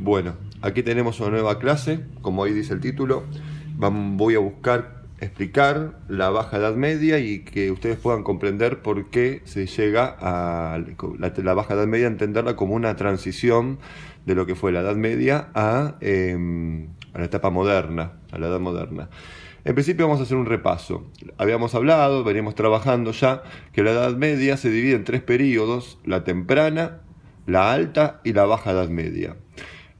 Bueno, aquí tenemos una nueva clase, como ahí dice el título. Voy a buscar explicar la Baja Edad Media y que ustedes puedan comprender por qué se llega a la Baja Edad Media, a entenderla como una transición de lo que fue la Edad Media a la etapa moderna, a la Edad Moderna. En principio vamos a hacer un repaso. Habíamos hablado, veníamos trabajando ya, que la Edad Media se divide en tres periodos: la temprana, la alta y la Baja Edad Media.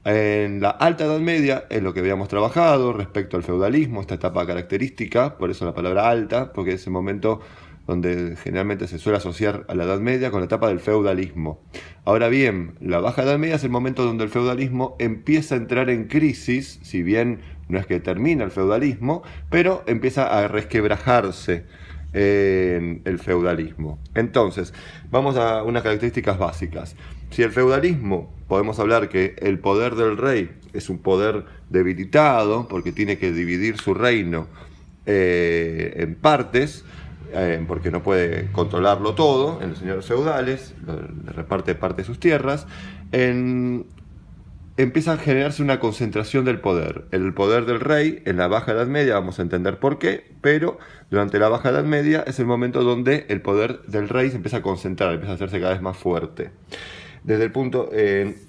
En la Alta Edad Media es lo que habíamos trabajado respecto al feudalismo, esta etapa característica, por eso la palabra alta, porque es el momento donde generalmente se suele asociar a la Edad Media con la etapa del feudalismo. Ahora bien, la Baja Edad Media es el momento donde el feudalismo empieza a entrar en crisis, si bien no es que termina el feudalismo, pero empieza a resquebrajarse en el feudalismo. Entonces, vamos a unas características básicas. Si el feudalismo, podemos hablar que el poder del rey es un poder debilitado, porque tiene que dividir su reino en partes, porque no puede controlarlo todo, en los señores feudales, le reparte parte de sus tierras, empieza a generarse una concentración del poder. El poder del rey en la Baja Edad Media, vamos a entender por qué, pero durante la Baja Edad Media es el momento donde el poder del rey se empieza a concentrar, empieza a hacerse cada vez más fuerte. Desde el punto,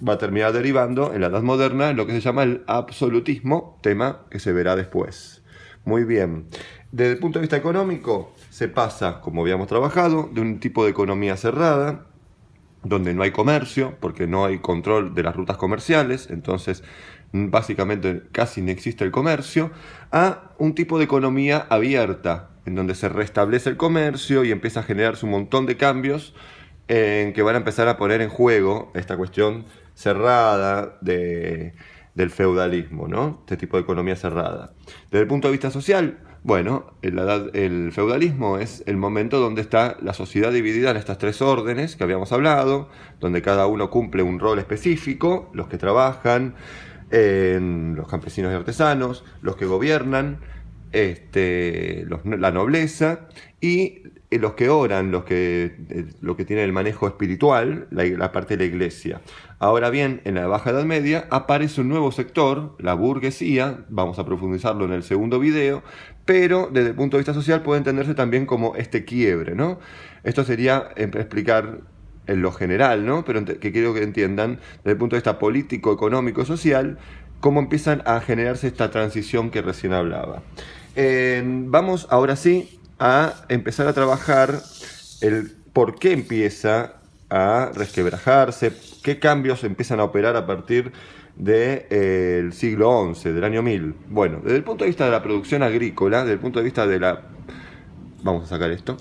va a terminar derivando en la Edad Moderna en lo que se llama el absolutismo, tema que se verá después. Muy bien. Desde el punto de vista económico, se pasa, como habíamos trabajado, de un tipo de economía cerrada, donde no hay comercio, porque no hay control de las rutas comerciales, entonces básicamente casi no existe el comercio, a un tipo de economía abierta, en donde se restablece el comercio y empieza a generarse un montón de cambios en que van a empezar a poner en juego esta cuestión cerrada del feudalismo, ¿no? Este tipo de economía cerrada. Desde el punto de vista social, bueno, el feudalismo es el momento donde está la sociedad dividida en estas tres órdenes que habíamos hablado, donde cada uno cumple un rol específico: los que trabajan, los campesinos y artesanos, los que gobiernan, la nobleza, y los que oran, lo que tienen el manejo espiritual, la parte de la iglesia. Ahora bien, en la Baja Edad Media aparece un nuevo sector, la burguesía, vamos a profundizarlo en el segundo video, pero desde el punto de vista social puede entenderse también como este quiebre, ¿no? Esto sería explicar en lo general, ¿no? Pero que quiero que entiendan desde el punto de vista político, económico, social, cómo empiezan a generarse esta transición que recién hablaba. Vamos ahora sí a empezar a trabajar el por qué empieza a resquebrajarse, qué cambios empiezan a operar a partir del siglo XI, del año 1000. Bueno, desde el punto de vista de la producción agrícola, desde el punto de vista de la... Vamos a sacar esto.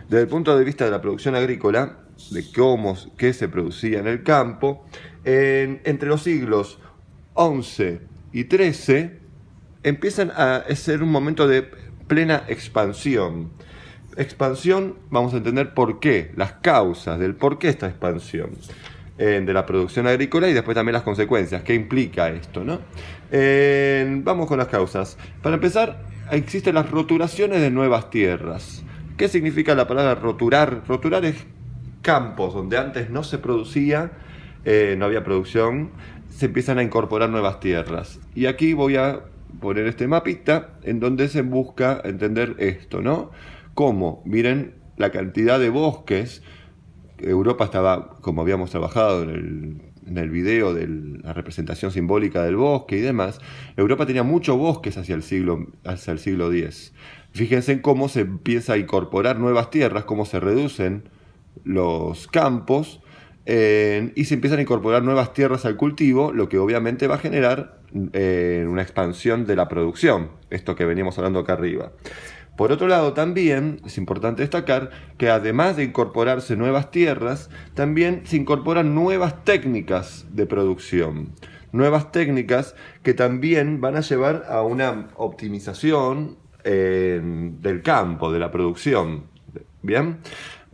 Desde el punto de vista de la producción agrícola, de qué se producía en el campo, entre los siglos XI y XIII empiezan a ser un momento de plena expansión. Expansión, vamos a entender por qué, las causas del por qué esta expansión de la producción agrícola, y después también las consecuencias, qué implica esto, ¿no? Vamos con las causas. Para empezar, existen las roturaciones de nuevas tierras. ¿Qué significa la palabra roturar? Roturar es campos donde antes no se producía, no había producción, se empiezan a incorporar nuevas tierras. Y aquí voy a poner este mapita en donde se busca entender esto, ¿no? ¿Cómo? Miren la cantidad de bosques. Europa estaba, como habíamos trabajado en el video de la representación simbólica del bosque y demás, Europa tenía muchos bosques hacia el siglo X. Fíjense en cómo se empieza a incorporar nuevas tierras, cómo se reducen los campos y se empiezan a incorporar nuevas tierras al cultivo, lo que obviamente va a generar una expansión de la producción, esto que veníamos hablando acá arriba. Por otro lado, también es importante destacar que además de incorporarse nuevas tierras, también se incorporan nuevas técnicas de producción. Nuevas técnicas que también van a llevar a una optimización del campo, de la producción. ¿Bien?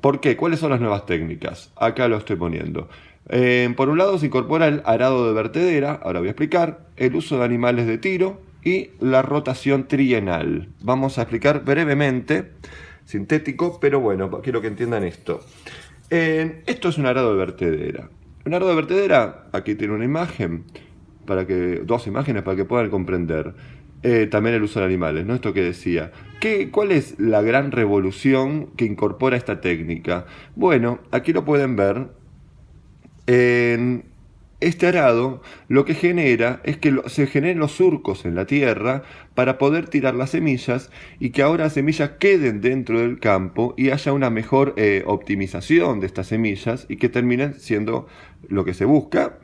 ¿Por qué? ¿Cuáles son las nuevas técnicas? Acá lo estoy poniendo. Por un lado se incorpora el arado de vertedera, ahora voy a explicar, el uso de animales de tiro y la rotación trienal. Vamos a explicar brevemente, sintético, pero bueno, quiero que entiendan esto. Esto es un arado de vertedera. Un arado de vertedera, aquí tiene una imagen, dos imágenes para que puedan comprender también el uso de animales, ¿no? Esto que decía. ¿Cuál es la gran revolución que incorpora esta técnica? Bueno, aquí lo pueden ver. En este arado lo que genera es que se generen los surcos en la tierra para poder tirar las semillas y que ahora las semillas queden dentro del campo y haya una mejor optimización de estas semillas y que terminen siendo lo que se busca,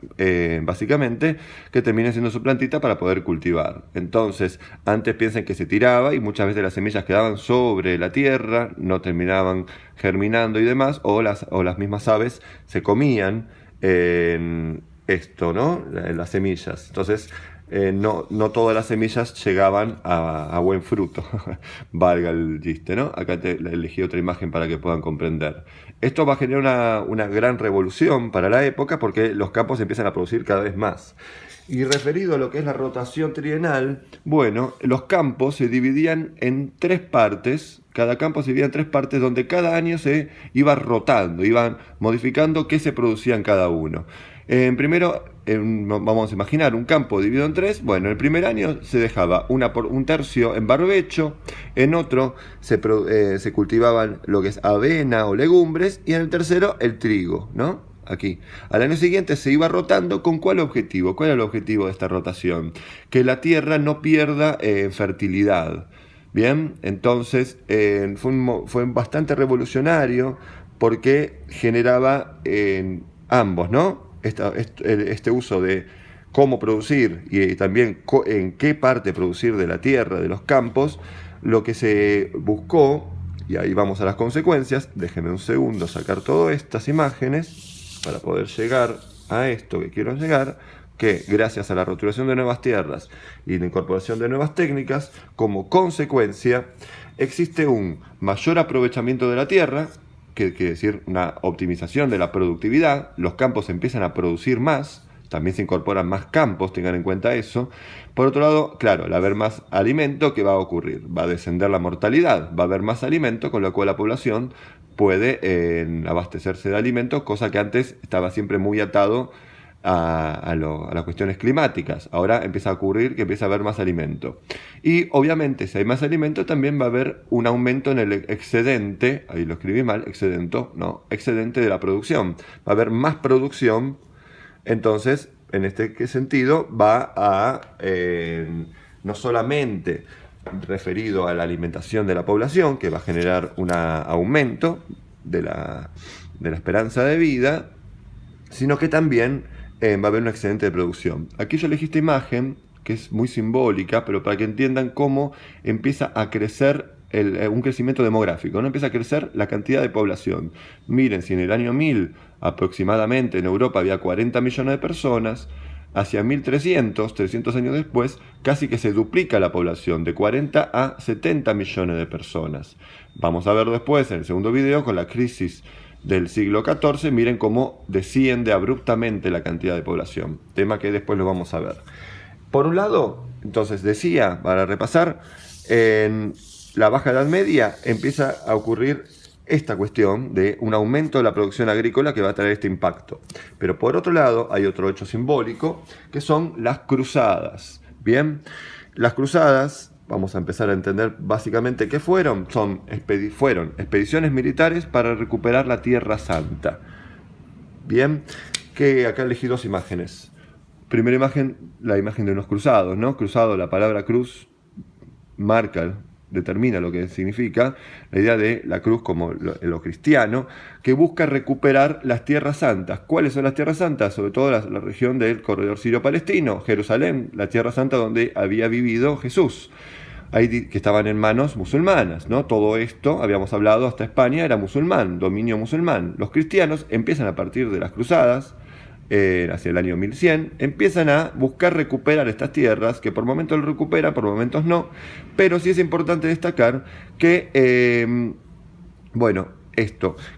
básicamente, que termine siendo su plantita para poder cultivar. Entonces, antes piensen que se tiraba y muchas veces las semillas quedaban sobre la tierra, no terminaban germinando y demás, o las mismas aves se comían esto, ¿no? Las semillas. Entonces, no todas las semillas llegaban a buen fruto, valga el chiste, ¿no? Acá elegí otra imagen para que puedan comprender. Esto va a generar una gran revolución para la época porque los campos empiezan a producir cada vez más. Y referido a lo que es la rotación trienal, bueno, los campos se dividían en 3 partes. Cada campo se dividía en 3 partes donde cada año se iba rotando, iban modificando qué se producía en cada uno. Primero, vamos a imaginar un campo dividido en 3. Bueno, el primer año se dejaba un tercio en barbecho, en otro se cultivaban lo que es avena o legumbres y en el tercero el trigo, ¿no? Aquí. Al año siguiente se iba rotando. ¿Con cuál objetivo? ¿Cuál era el objetivo de esta rotación? Que la tierra no pierda fertilidad. Bien, entonces fue bastante revolucionario porque generaba ambos, ¿no? Este uso de cómo producir y también en qué parte producir de la tierra, de los campos, lo que se buscó, y ahí vamos a las consecuencias. Déjenme un segundo sacar todas estas imágenes para poder llegar a esto que quiero llegar, que gracias a la roturación de nuevas tierras y la incorporación de nuevas técnicas, como consecuencia, existe un mayor aprovechamiento de la tierra, que quiere decir una optimización de la productividad, los campos empiezan a producir más, también se incorporan más campos, tengan en cuenta eso. Por otro lado, claro, al haber más alimento, ¿qué va a ocurrir? Va a descender la mortalidad, va a haber más alimento, con lo cual la población puede abastecerse de alimentos, cosa que antes estaba siempre muy atado a las cuestiones climáticas. Ahora empieza a ocurrir que empieza a haber más alimento. Y obviamente, si hay más alimento, también va a haber un aumento en el excedente, ahí lo escribí mal, excedente de la producción. Va a haber más producción, entonces, en este sentido, va a no solamente referido a la alimentación de la población, que va a generar un aumento de la esperanza de vida, sino que también va a haber un excedente de producción. Aquí yo elegí esta imagen, que es muy simbólica, pero para que entiendan cómo empieza a crecer un crecimiento demográfico, ¿no? Empieza a crecer la cantidad de población. Miren, si en el año 1000 aproximadamente en Europa había 40 millones de personas, hacia 1300, 300 años después, casi que se duplica la población, de 40 a 70 millones de personas. Vamos a ver después, en el segundo video, con la crisis del siglo XIV, miren cómo desciende abruptamente la cantidad de población, tema que después lo vamos a ver. Por un lado, entonces decía, para repasar, en la Baja Edad Media empieza a ocurrir esta cuestión de un aumento de la producción agrícola que va a traer este impacto. Pero por otro lado hay otro hecho simbólico que son las cruzadas. Bien, las cruzadas, vamos a empezar a entender básicamente qué fueron. Fueron expediciones militares para recuperar la Tierra Santa. Bien, que acá elegí 2 imágenes. Primera imagen, la imagen de unos cruzados, ¿no? Cruzado, la palabra cruz determina lo que significa, la idea de la cruz como lo cristiano, que busca recuperar las tierras santas. ¿Cuáles son las tierras santas? Sobre todo la región del corredor sirio-palestino, Jerusalén, la tierra santa donde había vivido Jesús, ahí que estaban en manos musulmanas, ¿no? Todo esto, habíamos hablado, hasta España era musulmán, dominio musulmán. Los cristianos empiezan a partir de las cruzadas, hacia el año 1100, empiezan a buscar recuperar estas tierras, que por momentos lo recuperan, por momentos no, pero sí es importante destacar que,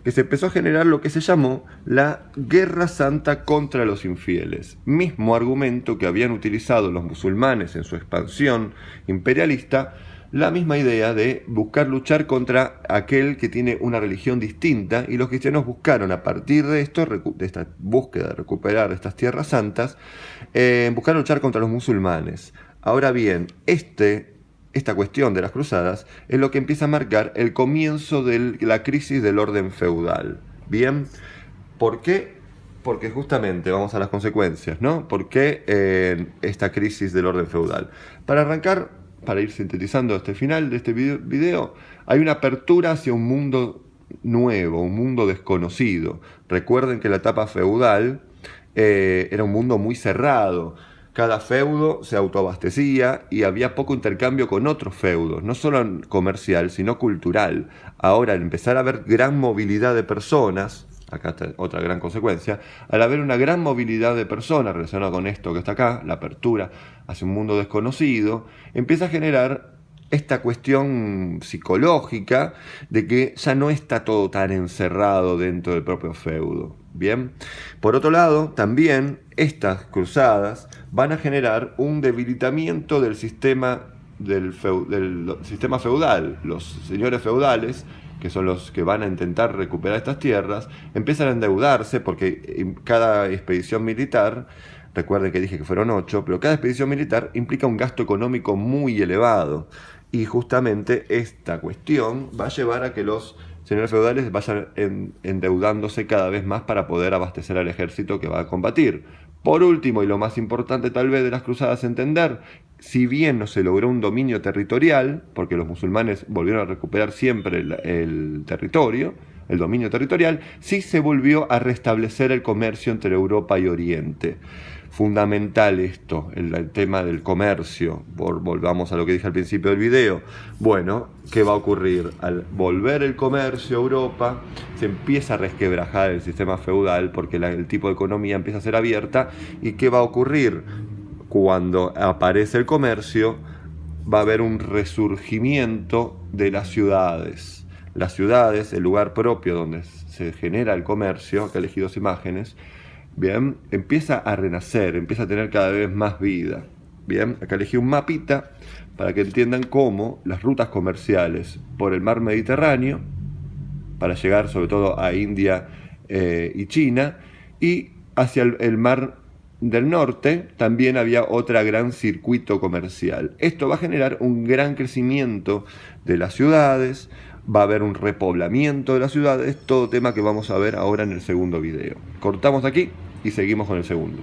que se empezó a generar lo que se llamó la Guerra Santa contra los infieles, mismo argumento que habían utilizado los musulmanes en su expansión imperialista la misma idea de buscar luchar contra aquel que tiene una religión distinta, y los cristianos buscaron a partir de esto, de esta búsqueda de recuperar estas tierras santas, buscar luchar contra los musulmanes. Ahora bien, esta cuestión de las cruzadas es lo que empieza a marcar el comienzo de la crisis del orden feudal. Bien, ¿por qué? Porque justamente, vamos a las consecuencias, ¿no? ¿Por qué esta crisis del orden feudal? Para arrancar, para ir sintetizando este final de este video, hay una apertura hacia un mundo nuevo, un mundo desconocido. Recuerden que la etapa feudal era un mundo muy cerrado. Cada feudo se autoabastecía y había poco intercambio con otros feudos, no solo comercial, sino cultural. Ahora, al empezar a haber gran movilidad de personas, acá está otra gran consecuencia, al haber una gran movilidad de personas relacionada con esto que está acá, la apertura hacia un mundo desconocido, empieza a generar esta cuestión psicológica de que ya no está todo tan encerrado dentro del propio feudo. Bien, por otro lado, también estas cruzadas van a generar un debilitamiento del sistema sistema feudal. Los señores feudales, que son los que van a intentar recuperar estas tierras, empiezan a endeudarse porque cada expedición militar, recuerden que dije que fueron 8, pero cada expedición militar implica un gasto económico muy elevado. Y justamente esta cuestión va a llevar a que los señores feudales vayan endeudándose cada vez más para poder abastecer al ejército que va a combatir. Por último, y lo más importante tal vez de las cruzadas entender, si bien no se logró un dominio territorial, porque los musulmanes volvieron a recuperar siempre el territorio, el dominio territorial, sí se volvió a restablecer el comercio entre Europa y Oriente. Fundamental esto, el tema del comercio. Volvamos a lo que dije al principio del video. Bueno, ¿qué va a ocurrir? Al volver el comercio a Europa, se empieza a resquebrajar el sistema feudal porque el tipo de economía empieza a ser abierta. ¿Y qué va a ocurrir? Cuando aparece el comercio, va a haber un resurgimiento de las ciudades. Las ciudades, el lugar propio donde se genera el comercio, acá elegí 2 imágenes, bien, empieza a renacer, empieza a tener cada vez más vida. Bien, acá elegí un mapita para que entiendan cómo las rutas comerciales por el mar Mediterráneo, para llegar sobre todo a India y China, y hacia el mar del norte también había otro gran circuito comercial. Esto va a generar un gran crecimiento de las ciudades, va a haber un repoblamiento de las ciudades, todo tema que vamos a ver ahora en el segundo video. Cortamos aquí y seguimos con el segundo.